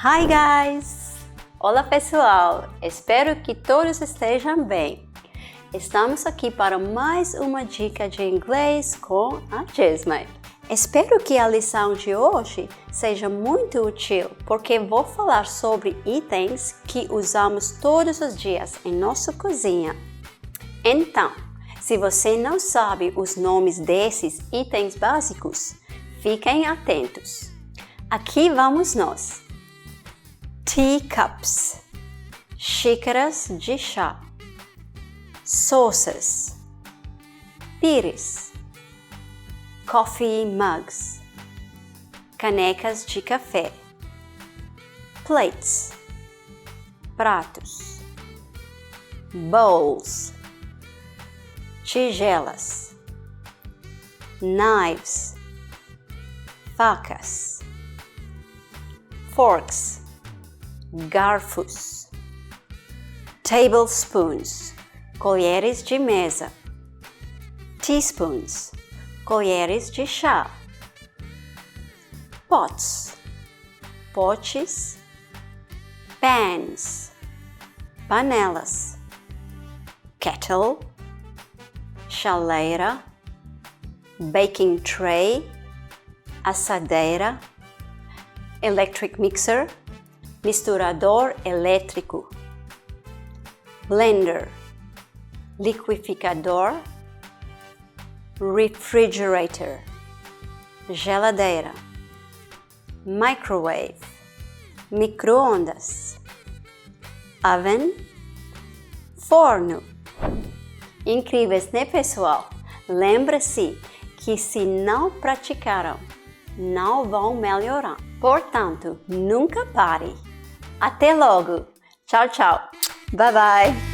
Hi guys! Olá pessoal! Espero que todos estejam bem. Estamos aqui para mais uma dica de inglês com a Jesmé. Espero que a lição de hoje seja muito útil, porque vou falar sobre itens que usamos todos os dias em nossa cozinha. Então, se você não sabe os nomes desses itens básicos, fiquem atentos. Aqui vamos nós. Teacups, xícaras de chá. Saucers, pires. Coffee mugs, canecas de café. Plates, pratos. Bowls, tigelas. Knives, facas. Forks, garfos. Tablespoons, colheres de mesa. Teaspoons, colheres de chá. Pots, potes. Pans, panelas. Kettle, chaleira. Baking tray, assadeira. Electric mixer, misturador elétrico. Blender, liquidificador. Refrigerator, geladeira. Microwave, micro-ondas. Oven, forno. Incríveis, né, pessoal? Lembre-se que se não praticaram, não vão melhorar. Portanto, nunca pare. Até logo. Tchau, tchau. Bye, bye.